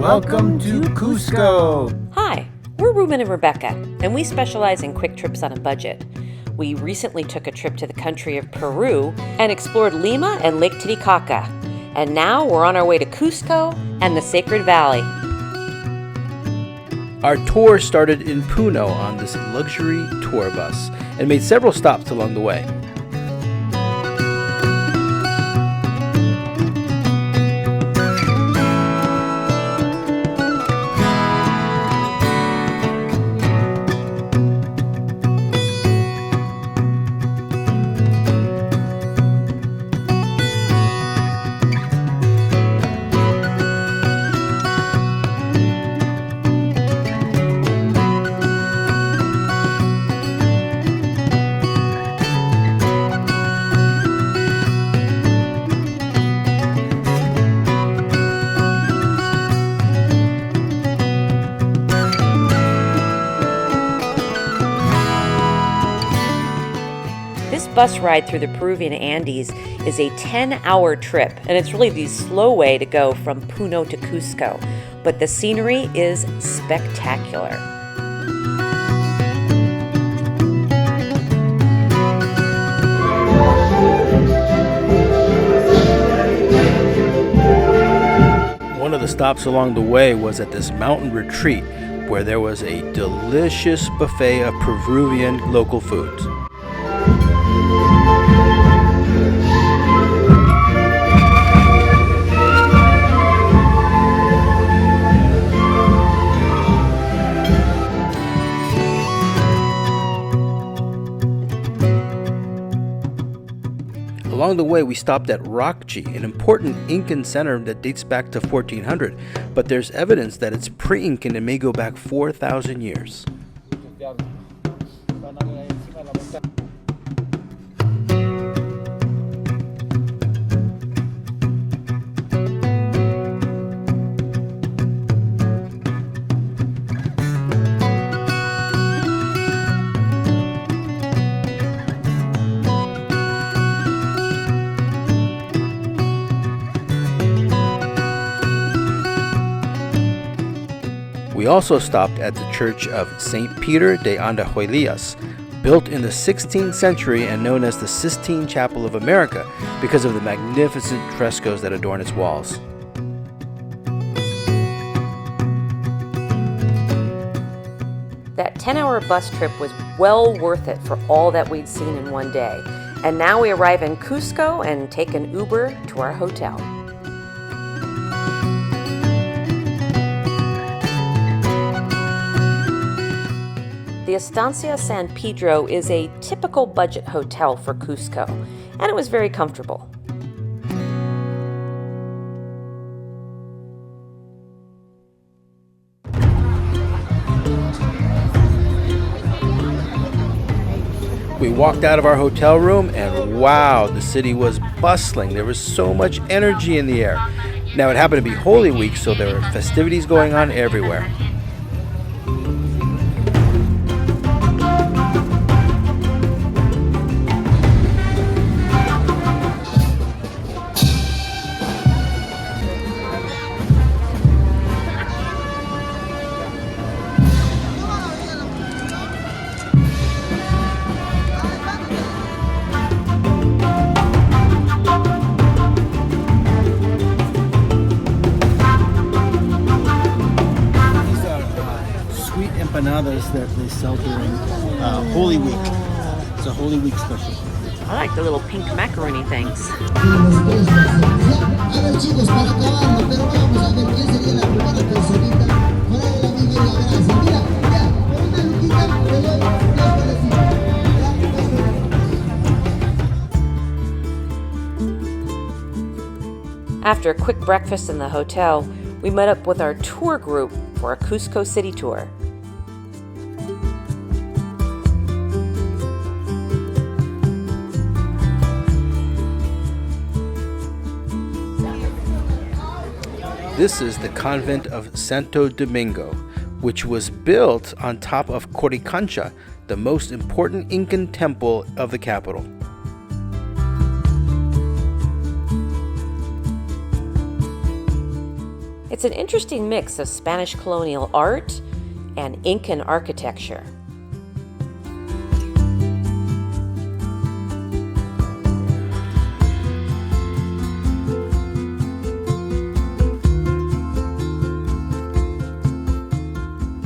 Welcome to Cusco! Hi, we're Reuben and Rebecca, and we specialize in quick trips on a budget. We recently took a trip to the country of Peru and explored Lima and Lake Titicaca. And now we're on our way to Cusco and the Sacred Valley. Our tour started in Puno on this luxury tour bus and made several stops along the way. This bus ride through the Peruvian Andes is a 10-hour trip, and it's really the slow way to go from Puno to Cusco. But the scenery is spectacular. One of the stops along the way was at this mountain retreat where there was a delicious buffet of Peruvian local foods. Along the way, we stopped at Rockji, an important Incan center that dates back to 1400, but there's evidence that it's pre-Incan and may go back 4,000 years. We also stopped at the Church of St. Peter de Andahuaylas, built in the 16th century and known as the Sistine Chapel of America because of the magnificent frescoes that adorn its walls. That 10-hour bus trip was well worth it for all that we'd seen in one day. And now we arrive in Cusco and take an Uber to our hotel. The Estancia San Pedro is a typical budget hotel for Cusco, and it was very comfortable. We walked out of our hotel room and wow, the city was bustling. There was so much energy in the air. Now it happened to be Holy Week, so there were festivities going on everywhere. Empanadas that they sell during Holy Week. It's a Holy Week special. I like the little pink macaroni things. After a quick breakfast in the hotel, we met up with our tour group for a Cusco city tour. This is the convent of Santo Domingo, which was built on top of Coricancha, the most important Incan temple of the capital. It's an interesting mix of Spanish colonial art and Incan architecture.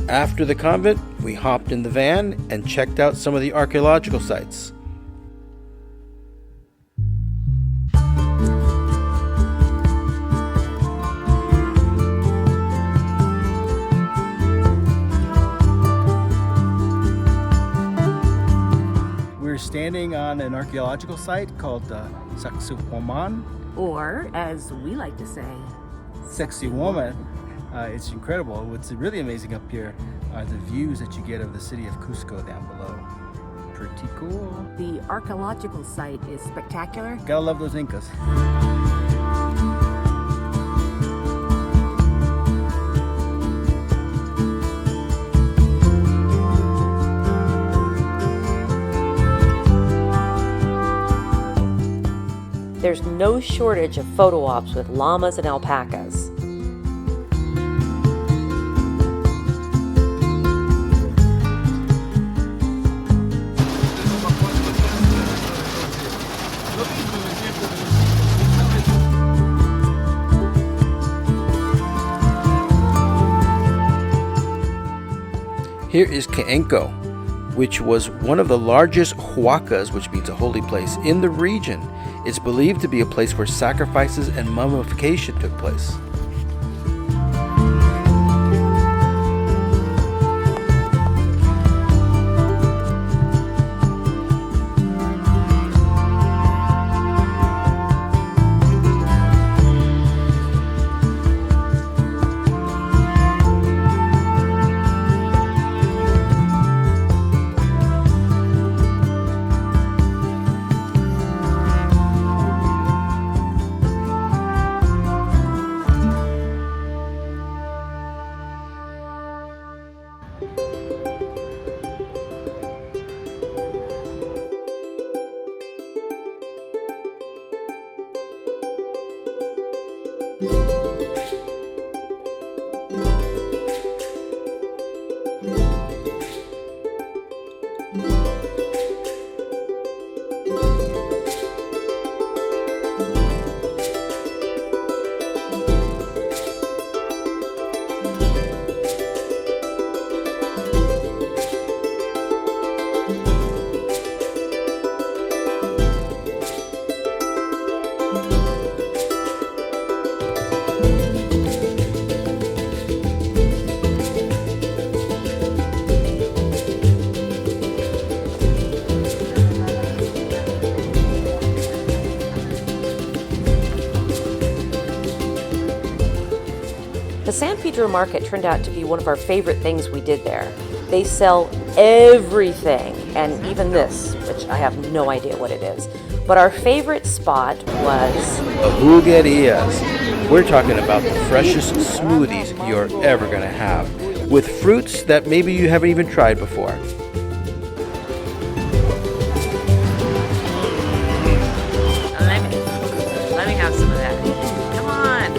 After the convent, we hopped in the van and checked out some of the archaeological sites. We're standing on an archaeological site called Sacsayhuaman. Or, as we like to say, Sexy woman. It's incredible. What's really amazing up here are the views that you get of the city of Cusco down below. Pretty cool. the archaeological site is spectacular. Gotta love those Incas. There's no shortage of photo ops with llamas and alpacas. Here is Caenco, which was one of the largest huacas, which means a holy place, in the region. It's believed to be a place where sacrifices and mummification took place. The San Pedro market turned out to be one of our favorite things we did there. They sell everything, and even this, which I have no idea what it is. But our favorite spot was Juguerias. We're talking about the freshest smoothies you're ever going to have, with fruits that maybe you haven't even tried before. Let me have some of that. Come on.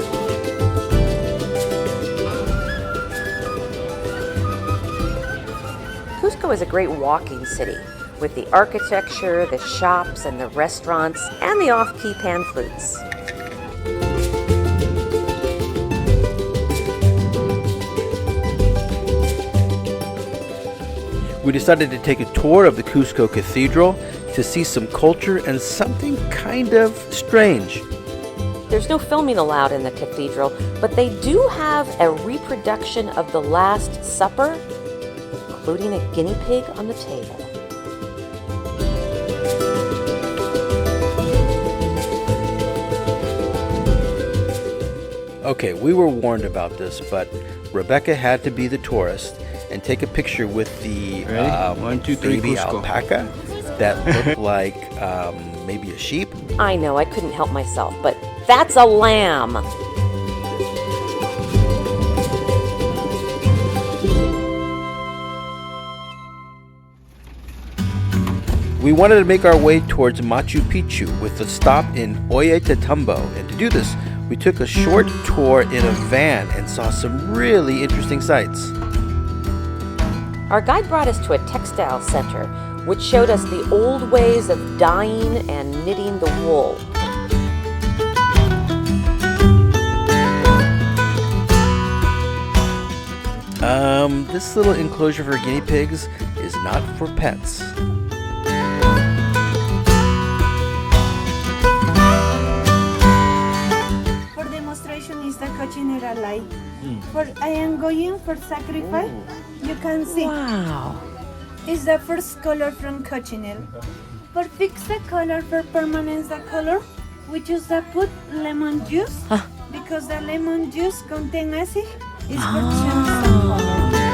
Cusco is a great walking city with the architecture, the shops, and the restaurants, and the off-key pan flutes. We decided to take a tour of the Cusco Cathedral to see some culture and something kind of strange. There's no filming allowed in the cathedral, but they do have a reproduction of the Last Supper, including a guinea pig on the table. Okay, we were warned about this, but Rebecca had to be the tourist and take a picture with the One, two, three, baby Cusco. alpaca that looked like maybe a sheep. I know, I couldn't help myself, but that's a lamb! We wanted to make our way towards Machu Picchu with a stop in Ollantaytambo, and to do this, we took a short tour in a van and saw some really interesting sights. Our guide brought us to a textile center, which showed us the old ways of dyeing and knitting the wool. This little enclosure for guinea pigs is not for pets. For demonstration is the cochinera light. For I am going for sacrifice. You can see. Wow. Is the first color from cochinero. For fix the color, for permanence the color, we just put lemon juice because the lemon juice contain acid. Is for change the color.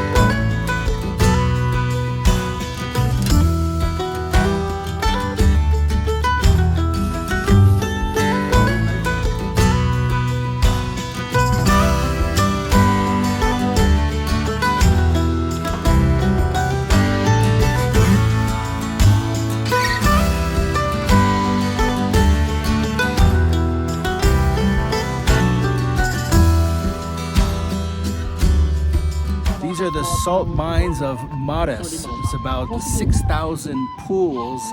These are the salt mines of Mares. It's about 6,000 pools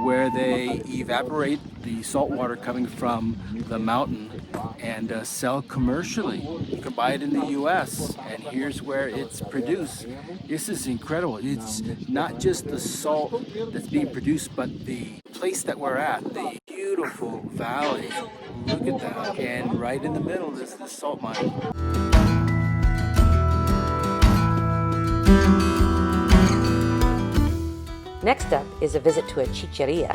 where they evaporate the salt water coming from the mountain and sell commercially. You can buy it in the US, and here's where it's produced. This is incredible. It's not just the salt that's being produced, but the place that we're at, the beautiful valley. Look at that. And right in the middle is the salt mine. Next up is a visit to a chicheria,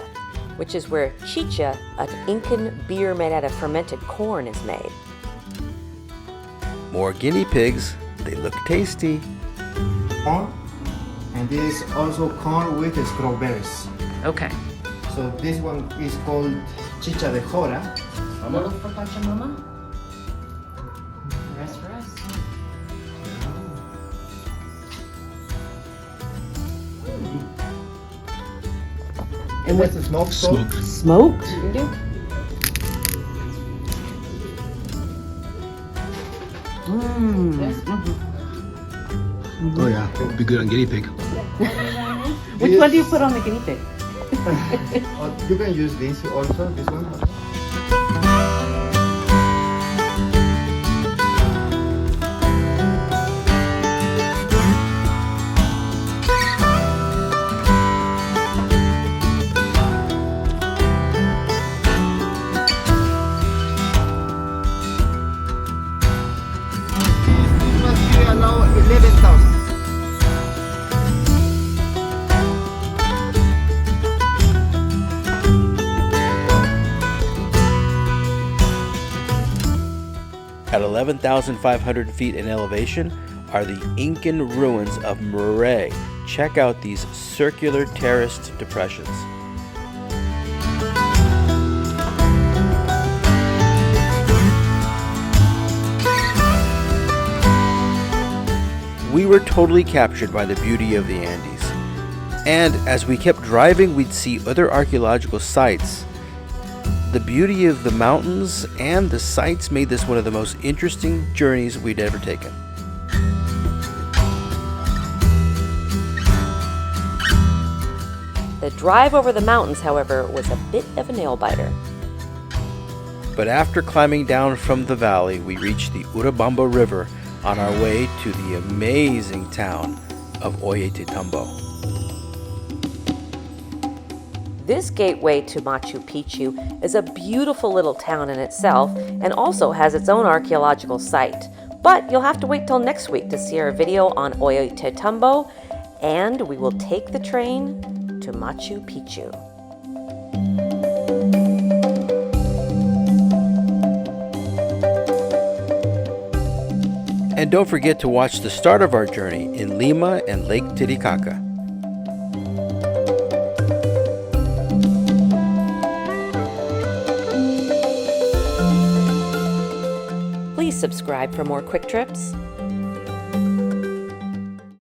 which is where chicha, an Incan beer made out of fermented corn, is made. More guinea pigs. They look tasty. Corn, and this is also corn with strawberries. Okay. So this one is called chicha de jora. For Pachamama? Rest for us. And what's the smoke? Smoked? Oh yeah, it'd be good on guinea pig. Which one do you put on the guinea pig? You can use this also, this one. Must be allowed 11,000. At 11,500 feet in elevation are the Incan ruins of Moray. Check out these circular terraced depressions. We were totally captured by the beauty of the Andes. And as we kept driving, we'd see other archaeological sites. The beauty of the mountains and the sights made this one of the most interesting journeys we'd ever taken. The drive over the mountains, however, was a bit of a nail-biter. But after climbing down from the valley, we reached the Urubamba River on our way to the amazing town of Ollantaytambo. This gateway to Machu Picchu is a beautiful little town in itself and also has its own archaeological site. But you'll have to wait till next week to see our video on Ollantaytambo, and we will take the train to Machu Picchu. And don't forget to watch the start of our journey in Lima and Lake Titicaca. Please subscribe for more quick trips.